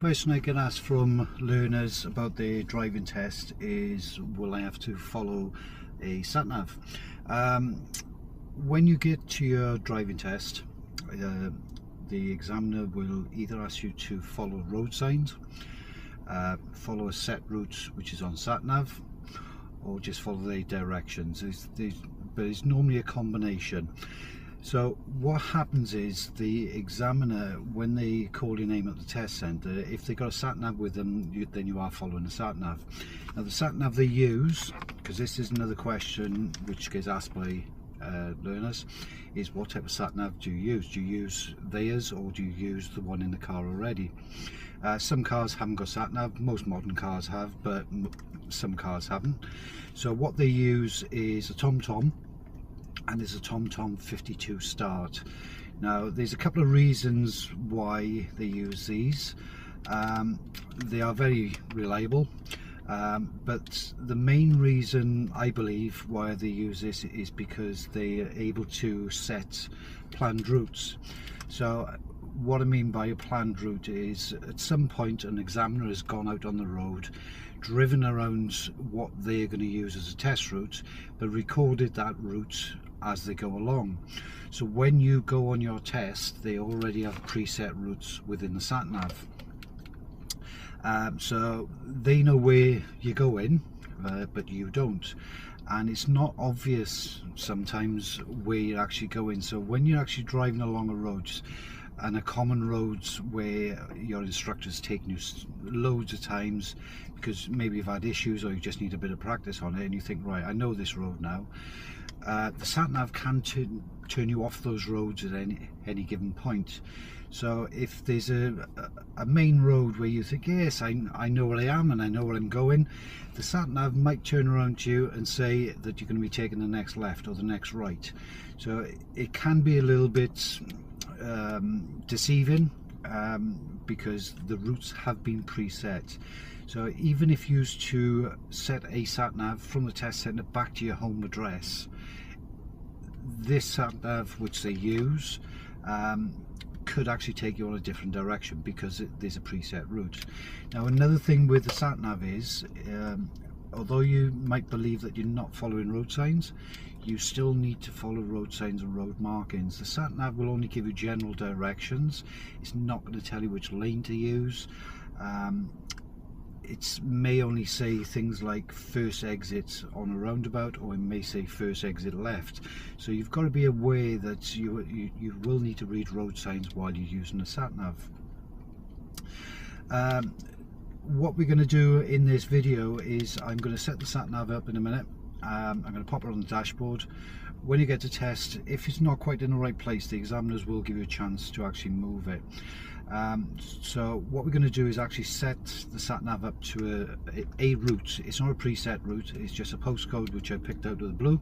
Question I get asked from learners about their driving test is, will I have to follow a sat nav? When you get to your driving test, the examiner will either ask you to follow road signs, follow a set route which is on Sat Nav, or just follow the directions. But it's normally a combination. So what happens is the examiner, when they call your name at the test centre, if they got a sat nav with them, then you are following a sat nav. Now the sat nav they use, because this is another question which gets asked by learners, is what type of sat nav do you use? Do you use theirs, or do you use the one in the car already? Some cars haven't got sat nav, most modern cars have, but some cars haven't. So what they use is a TomTom, and there's a TomTom 52 start. Now there's a couple of reasons why they use these. They are very reliable, but the main reason I believe why they use this is because they are able to set planned routes. So what I mean by a planned route is, at some point an examiner has gone out on the road, driven around what they're going to use as a test route, but recorded that route as they go along. So when you go on your test, they already have preset routes within the sat nav. So they know where you're going, but you don't, and it's not obvious sometimes where you're actually going. So when you're actually driving along a road, and a common roads where your instructor's taken you loads of times because maybe you've had issues or you just need a bit of practice on it, and you think, right, I know this road now. The sat nav can turn you off those roads at any given point. So if there's a main road where you think, yes, I know where I am and I know where I'm going, the sat nav might turn around to you and say that you're going to be taking the next left or the next right. So it can be a little bit deceiving, because the routes have been preset. So even if you used to set a sat nav from the test centre back to your home address, this sat nav which they use could actually take you on a different direction because there's a preset route. Now another thing with the sat nav is, although you might believe that you're not following road signs, you still need to follow road signs and road markings. The sat nav will only give you general directions. It's not going to tell you which lane to use. It may only say things like first exit on a roundabout, or it may say first exit left. So you've got to be aware that you will need to read road signs while you're using a sat nav. What we're going to do in this video is, I'm going to set the sat nav up in a minute. I'm going to pop it on the dashboard. When you get to test, if it's not quite in the right place, the examiners will give you a chance to actually move it. So what we're going to do is actually set the sat nav up to a route. It's not a preset route, it's just a postcode which I picked out of the blue,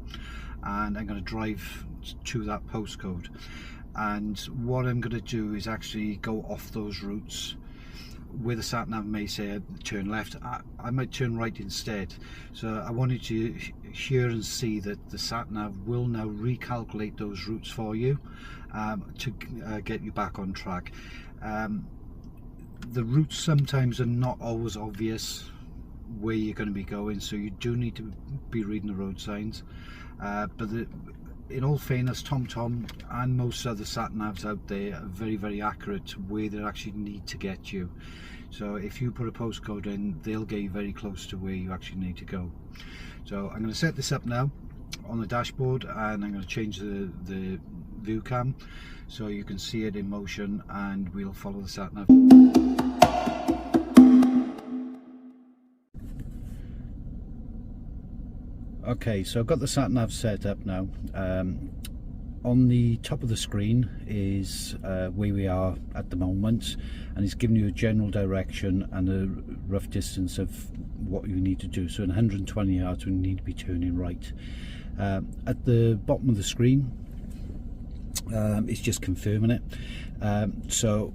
and I'm going to drive to that postcode. And what I'm going to do is actually go off those routes where the sat nav may say turn left. I might turn right instead. So I wanted to hear and see that the sat nav will now recalculate those routes for you, to get you back on track. The routes sometimes are not always obvious where you're going to be going, so you do need to be reading the road signs, but in all fairness, TomTom and most other sat navs out there are very, very accurate to where they actually need to get you. So if you put a postcode in, they'll get you very close to where you actually need to go. So I'm going to set this up now on the dashboard, and I'm going to change the view cam so you can see it in motion, and we'll follow the sat nav. Okay, so I've got the sat nav set up now. On the top of the screen is where we are at the moment, and it's giving you a general direction and a rough distance of what you need to do. So in 120 yards we need to be turning right. At the bottom of the screen, it's just confirming it. So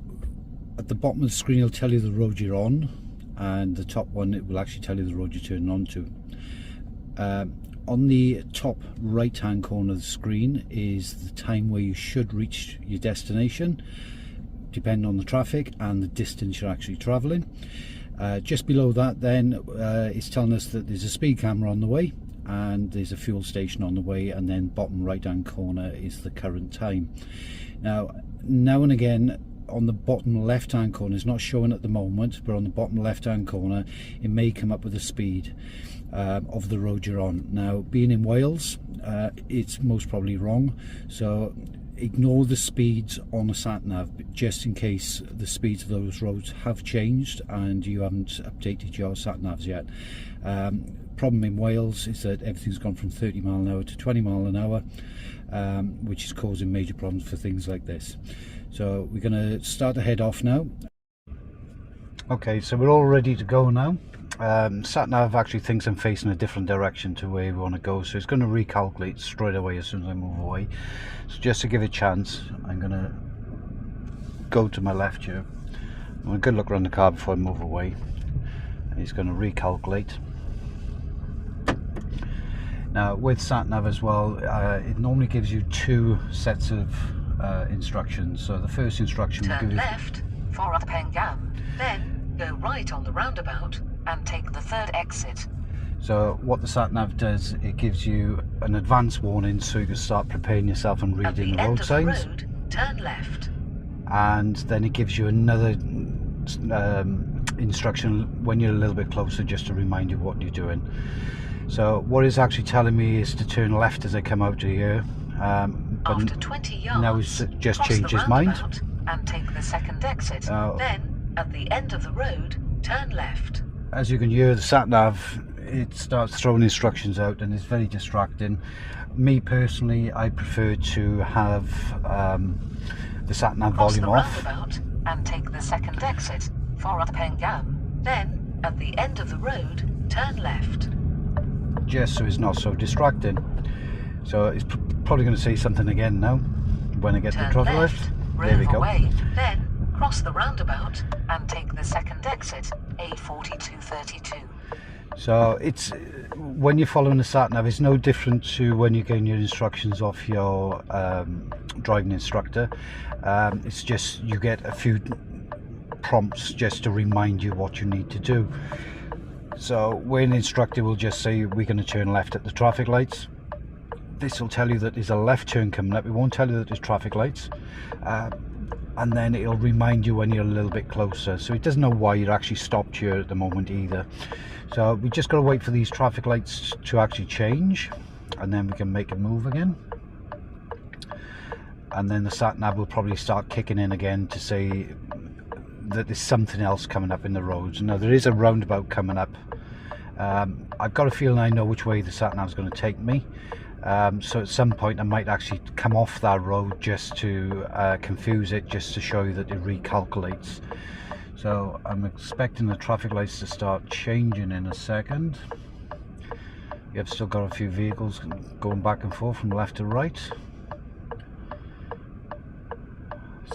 at the bottom of the screen it'll tell you the road you're on, and the top one, it will actually tell you the road you're turning onto. On the top right hand corner of the screen is the time where you should reach your destination. depending on the traffic and the distance you're actually travelling. Just below that then it's telling us that there's a speed camera on the way and there's a fuel station on the way, and then bottom right hand corner is the current time. Now and again on the bottom left hand corner, it's not showing at the moment, but on the bottom left hand corner it may come up with the speed of the road you're on. Now being in Wales, it's most probably wrong, so ignore the speeds on a sat nav just in case the speeds of those roads have changed and you haven't updated your sat navs yet. Problem in Wales is that everything's gone from 30 mile an hour to 20 mile an hour, which is causing major problems for things like this. So we're going to start to head off now. Okay, so we're all ready to go now. Sat nav actually thinks I'm facing a different direction to where we want to go, so it's going to recalculate straight away as soon as I move away. So just to give it a chance, I'm going to go to my left here. I'm going to go look around the car before I move away, and it's going to recalculate. Now with sat nav as well, it normally gives you two sets of instructions. So the first instruction will give you left for Pengam, then go right on the roundabout and take the third exit. So what the sat nav does, it gives you an advance warning so you can start preparing yourself and reading the road signs. At the end of the road, turn left. And then it gives you another instruction when you're a little bit closer, just to remind you what you're doing. So what it's actually telling me is to turn left as I come out of here. But after 20 yards, now he's just changed his mind and take the second exit. Then at the end of the road, turn left. As you can hear, the sat nav, it starts throwing instructions out and it's very distracting. Me personally, I prefer to have the sat nav volume off. And take the second exit for Pengam. Then at the end of the road, turn left. Just so it's not so distracting. So it's probably going to say something again now when I get to the traffic light. There we go. Away, then cross the roundabout and take the second exit, A4232. So it's, when you're following the sat nav, it's no different to when you're getting your instructions off your driving instructor. It's just you get a few prompts just to remind you what you need to do. So when the instructor will just say we're going to turn left at the traffic lights, this will tell you that there's a left turn coming up. It won't tell you that there's traffic lights, and then it'll remind you when you're a little bit closer. So it doesn't know why you're actually stopped here at the moment either. So we just got to wait for these traffic lights to actually change, and then we can make a move again. And then the sat nav will probably start kicking in again to say that there's something else coming up in the roads. Now there is a roundabout coming up. I've got a feeling I know which way the sat nav is going to take me. So at some point I might actually come off that road just to confuse it, just to show you that it recalculates. So I'm expecting the traffic lights to start changing in a second. You've still got a few vehicles going back and forth from left to right.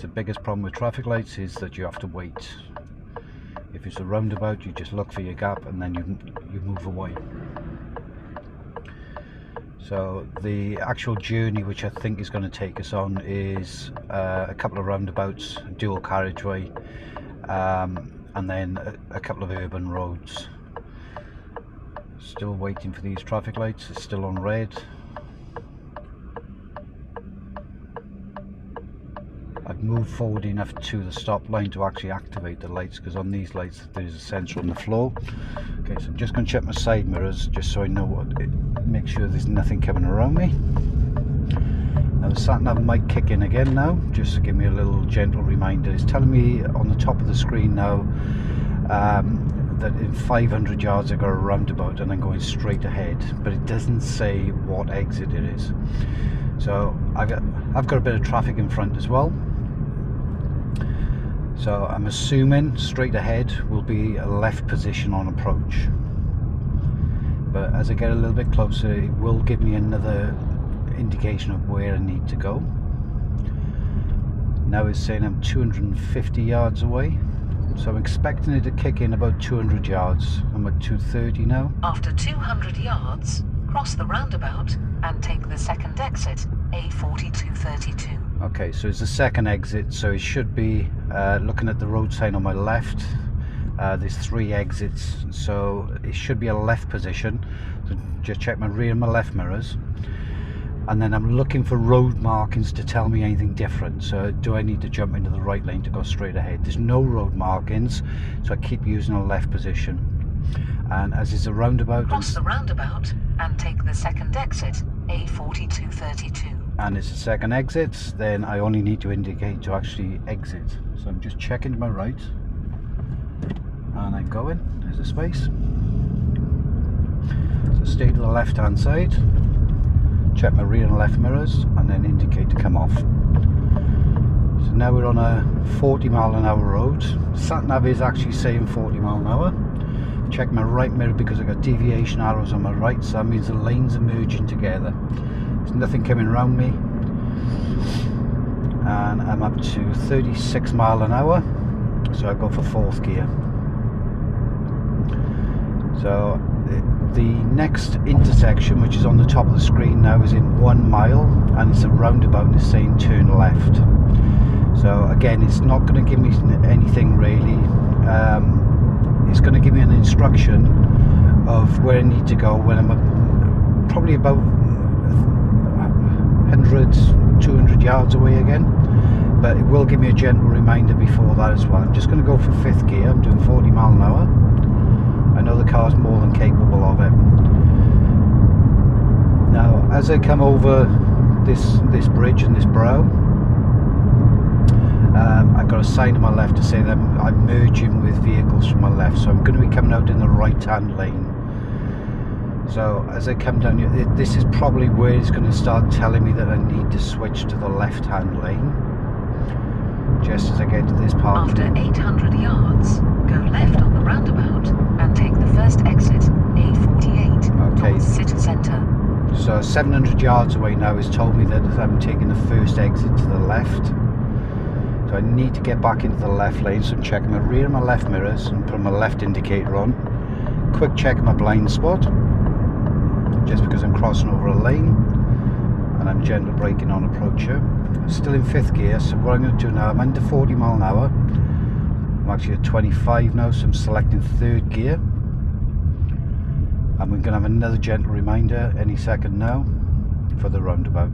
The biggest problem with traffic lights is that you have to wait. If it's a roundabout, you just look for your gap and then you move away. So the actual journey which I think is going to take us on is a couple of roundabouts, dual carriageway, and then a couple of urban roads. Still waiting for these traffic lights. It's still on red. I've moved forward enough to the stop line to actually activate the lights, because on these lights there's a sensor on the floor. Okay, so I'm just going to check my side mirrors just so I know make sure there's nothing coming around me. Now the sat nav might kick in again now, just to give me a little gentle reminder. It's telling me on the top of the screen now that in 500 yards I've got a roundabout and I'm going straight ahead, but it doesn't say what exit it is. So I've got a bit of traffic in front as well. So I'm assuming straight ahead will be a left position on approach. But as I get a little bit closer, it will give me another indication of where I need to go. Now it's saying I'm 250 yards away. So I'm expecting it to kick in about 200 yards. I'm at 230 now. After 200 yards, cross the roundabout and take the second exit, A4232. Okay, so it's the second exit, so it should be looking at the road sign on my left. There's 3 exits, so it should be a left position. So just check my rear and my left mirrors, and then I'm looking for road markings to tell me anything different. So do I need to jump into the right lane to go straight ahead? There's no road markings, so I keep using a left position. And as it's a roundabout, Cross the roundabout and take the second exit, A4232. and it's a second exit, then I only need to indicate to actually exit. So I'm just checking to my right, and I'm going. There's a space. So stay to the left hand side, check my rear and left mirrors, and then indicate to come off. So now we're on a 40-mile-an-hour road. Sat Nav is actually saying 40 miles an hour. Check my right mirror because I've got deviation arrows on my right, so that means the lanes are merging together. There's nothing coming around me, and I'm up to 36 miles an hour, so I go for 4th gear. So the next intersection, which is on the top of the screen now, is in 1 mile, and it's a roundabout and it's saying turn left. So again, it's not going to give me anything really. It's going to give me an instruction of where I need to go when I'm probably about 100, 200 yards away again, but it will give me a gentle reminder before that as well. I'm just going to go for 5th gear. I'm doing 40 miles an hour. I know the car's more than capable of it. Now as I come over this bridge and this brow, I've got a sign on my left to say that I'm merging with vehicles from my left, so I'm going to be coming out in the right hand lane. So as I come down here, this is probably where it's going to start telling me that I need to switch to the left hand lane, just as I get to this part. After 800 yards, go left on the roundabout and take the first exit, A48, towards city centre. So 700 yards away now has told me that I'm taking the first exit to the left. So I need to get back into the left lane, so I'm checking my rear and my left mirrors and putting my left indicator on. Quick check of my blind spot, just because I'm crossing over a lane, and I'm gentle braking on approach here. I'm still in 5th gear, so what I'm going to do now, I'm under 40 miles an hour. I'm actually at 25 now, so I'm selecting 3rd gear. And we're going to have another gentle reminder any second now for the roundabout.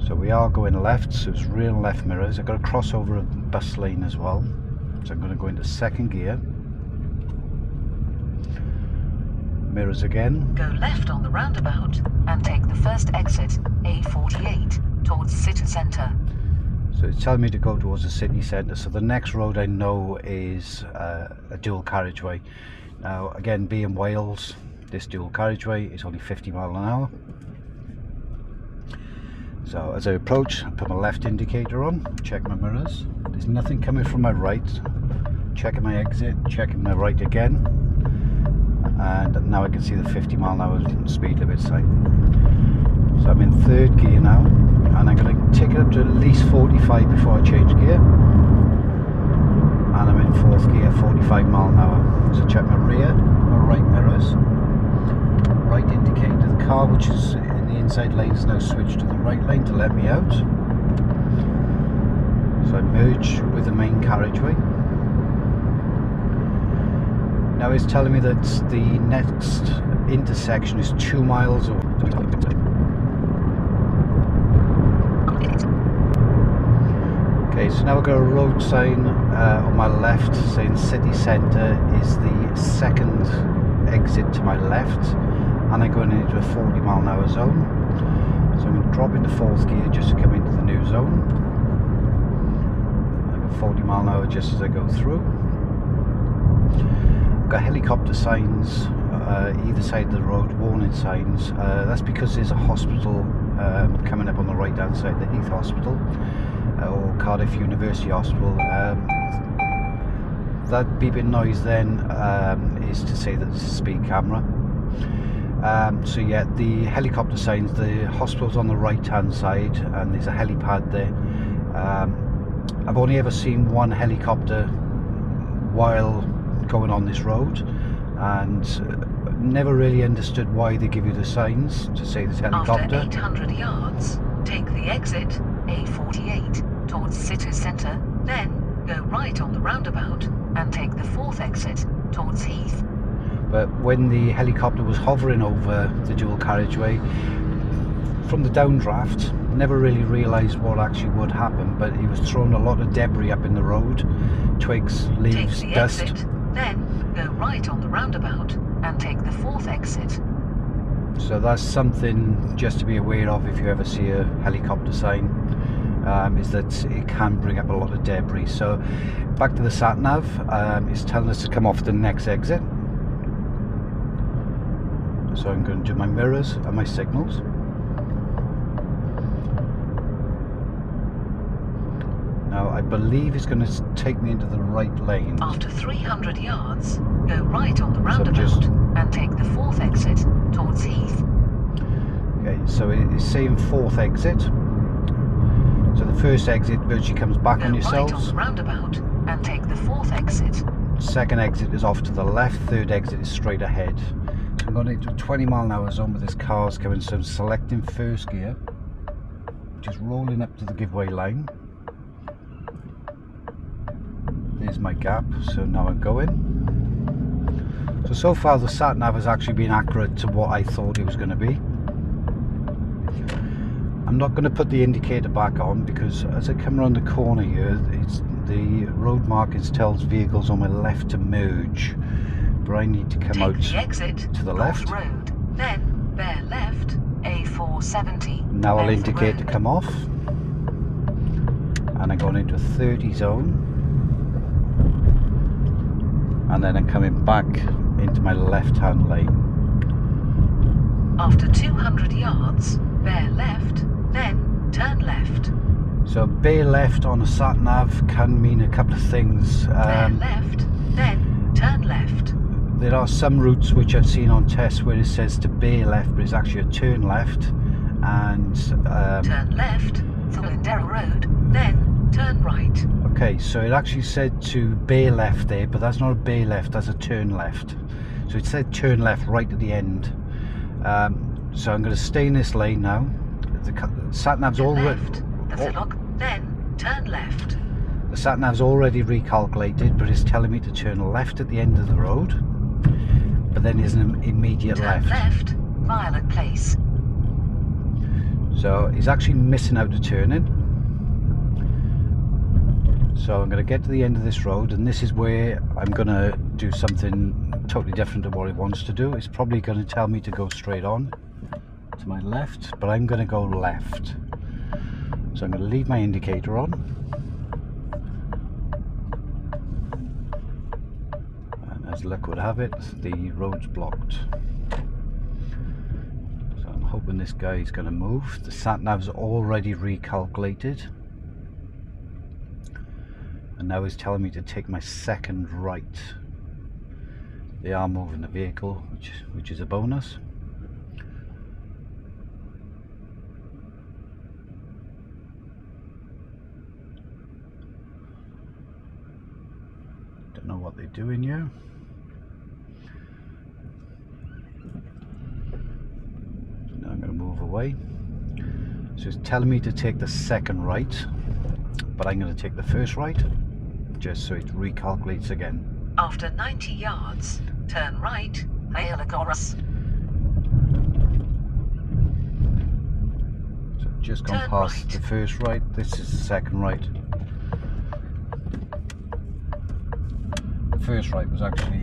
So we are going left, so it's rear and left mirrors. I've got to cross over a bus lane as well, so I'm going to go into 2nd gear. Mirrors again. Go left on the roundabout and take the first exit, A48, towards city centre. So it's telling me to go towards the city centre, so the next road I know is a dual carriageway. Now again, being Wales, this dual carriageway is only 50 miles an hour. So as I approach, I put my left indicator on, check my mirrors. There's nothing coming from my right. Checking my exit, checking my right again. And now I can see the 50 mile an hour speed limit sign. So I'm in 3rd gear now, and I'm going to take it up to at least 45 before I change gear. And I'm in 4th gear, 45 mile an hour. So check my rear, my right mirrors. Right indicator. The car which is in the inside lane is now switched to the right lane to let me out. So I merge with the main carriageway. Now it's telling me that the next intersection is 2 miles away. Okay, so now I've got a road sign on my left saying city centre is the 2nd exit to my left, and I'm going into a 40 mile an hour zone. So I'm going to drop into 4th gear just to come into the new zone. I go 40 mile an hour just as I go through. I've got helicopter signs either side of the road, warning signs. That's because there's a hospital coming up on the right hand side, the Heath Hospital or Cardiff University Hospital. That beeping noise then is to say that it's a speed camera. So yeah, the helicopter signs, the hospital's on the right hand side and there's a helipad there. I've only ever seen one helicopter while going on this road, and never really understood why they give you the signs to say there's helicopter. After 800 yards, take the exit A48 towards city centre, then go right on the roundabout and take the 4th exit towards Heath. But when the helicopter was hovering over the dual carriageway, from the downdraft, never really realised what actually would happen, but he was throwing a lot of debris up in the road, twigs, leaves, take the dust. Exit, then go right on the roundabout and take the 4th exit. So that's something just to be aware of if you ever see a helicopter sign, is that it can bring up a lot of debris. So back to the Sat Nav, it's telling us to come off the next exit. So I'm going to do my mirrors and my signals. Now I believe it's going to take me into the right lane. After 300 yards, go right on the roundabout and take the 4th exit towards Heath. Okay, so it's saying 4th exit. So the first exit virtually comes back go on yourselves. Right on the roundabout and take the 4th exit. Second exit is off to the left, third exit is straight ahead. So I'm going into a 20-mile-an-hour zone with this car's coming, so I'm selecting first gear, just rolling up to the giveaway line. There's my gap, so now I'm going. So far the Sat Nav has actually been accurate to what I thought it was going to be. I'm not going to put the indicator back on because as I come around the corner here, the road markings tells vehicles on my left to merge, but I need to come out the exit to the left. Road, then bear left A470. Now I'll indicate to come off, and I'm going into a 30 zone. And then I'm coming back into my left-hand lane. After 200 yards, bear left, then turn left. So bear left on a Sat Nav can mean a couple of things. Bear left, then turn left. There are some routes which I've seen on tests where it says to bear left, but it's actually a turn left. And turn left, Thorndale Road, then turn right. Okay, so it actually said to bear left there, but that's not a bear left, that's a turn left. So it said turn left right at the end. So I'm going to stay in this lane now. The Sat Nav's already then turn left. The Sat Nav's already recalculated, but it's telling me to turn left at the end of the road. But then there's an immediate turn left, Violet Place. So he's actually missing out the turning. So I'm going to get to the end of this road, and this is where I'm going to do something totally different to what it wants to do. It's probably going to tell me to go straight on to my left, but I'm going to go left. So I'm going to leave my indicator on. And as luck would have it, the road's blocked. So I'm hoping this guy is going to move. The Sat Nav's already recalculated. And now he's telling me to take my second right. They are moving the vehicle, which is a bonus. Don't know what they're doing here. So now I'm going to move away. So it's telling me to take the second right, but I'm going to take the first right, just so it recalculates again. After 90 yards, turn right, Aelagoras. So I've just gone past the first right, this is the second right. The first right was actually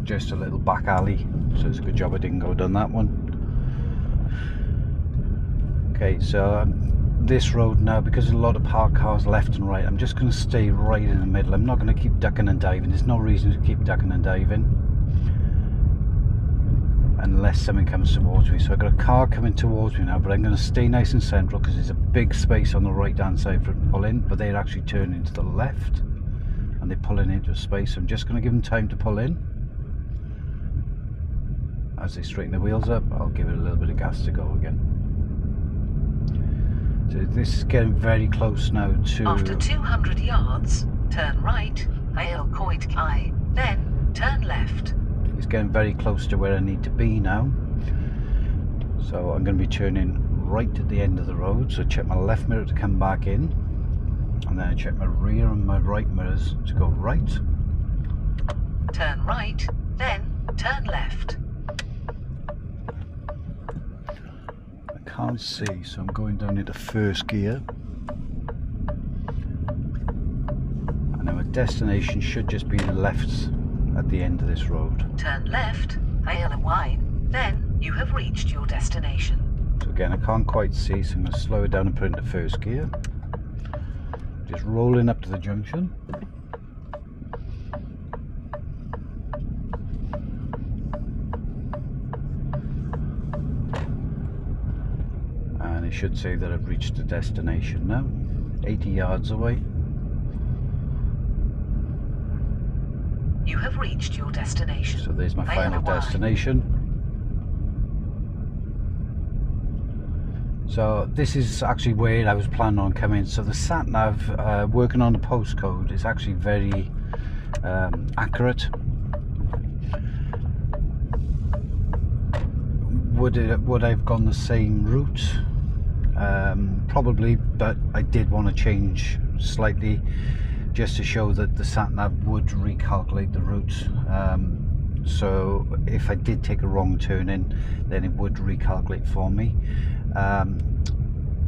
just a little back alley, so it's a good job I didn't go down that one. Okay, so this road now, because there's a lot of parked cars left and right, I'm just going to stay right in the middle. I'm not going to keep ducking and diving. There's no reason to keep ducking and diving unless something comes towards me. So I've got a car coming towards me now, but I'm going to stay nice and central because there's a big space on the right hand side for it to pull in, but they're actually turning to the left and they're pulling into a space. So I'm just going to give them time to pull in. As they straighten the wheels up, I'll give it a little bit of gas to go again. So this is getting very close now to... After 200 yards, turn right, Aelcoit, then turn left. It's getting very close to where I need to be now. So I'm going to be turning right at the end of the road, so check my left mirror to come back in, and then I check my rear and my right mirrors to go right. Turn right, then turn left. I can't see, so I'm going down into first gear. And then my destination should just be left at the end of this road. Turn left, Isle of Wight, then you have reached your destination. So again, I can't quite see, so I'm going to slow it down and put it into first gear. Just rolling up to the junction. And it should say that I've reached the destination now, 80 yards away. You have reached your destination. So there's my final destination. So this is actually where I was planning on coming. So the Sat Nav, working on the postcode, is actually very accurate. Would I have gone the same route? Probably, but I did want to change slightly just to show that the Sat Nav would recalculate the route. So if I did take a wrong turn in, then it would recalculate for me.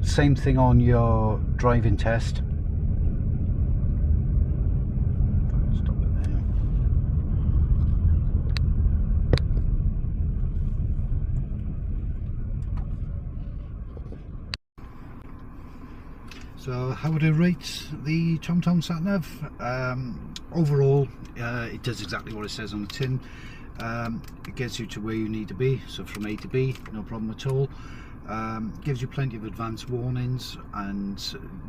Same thing on your driving test. Stop it there. So how would I rate the TomTom Sat Nav? Overall, it does exactly what it says on the tin. It gets you to where you need to be, so from A to B, no problem at all. Gives you plenty of advanced warnings and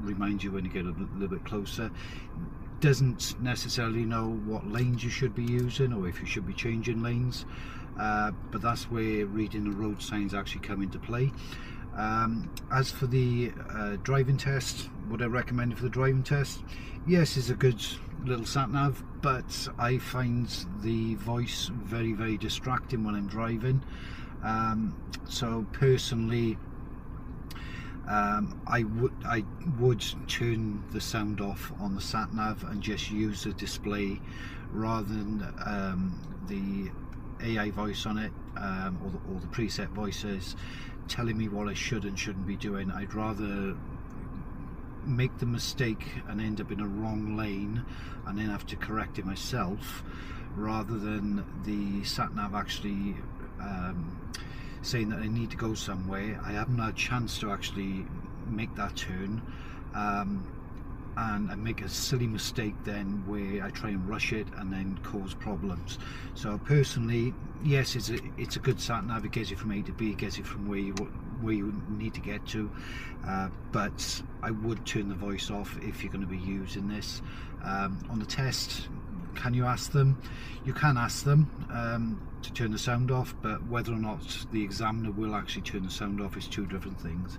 reminds you when you get a little bit closer. Doesn't necessarily know what lanes you should be using or if you should be changing lanes, but that's where reading the road signs actually come into play. As for the driving test, would I recommend it for the driving test? Yes, it's a good little sat nav, but I find the voice very, very distracting when I'm driving. So personally, I would turn the sound off on the sat nav and just use the display rather than the AI voice on it, or the preset voices telling me what I should and shouldn't be doing. I'd rather make the mistake and end up in a wrong lane and then have to correct it myself, rather than the sat nav actually saying that I need to go somewhere. I haven't had a chance to actually make that turn, and I make a silly mistake then where I try and rush it and then cause problems. So personally, yes, it's a good sat nav. It gets you from A to B, it gets you from where you need to get to, but I would turn the voice off if you're going to be using this. On the test, can you ask them? You can ask them to turn the sound off, but whether or not the examiner will actually turn the sound off is two different things.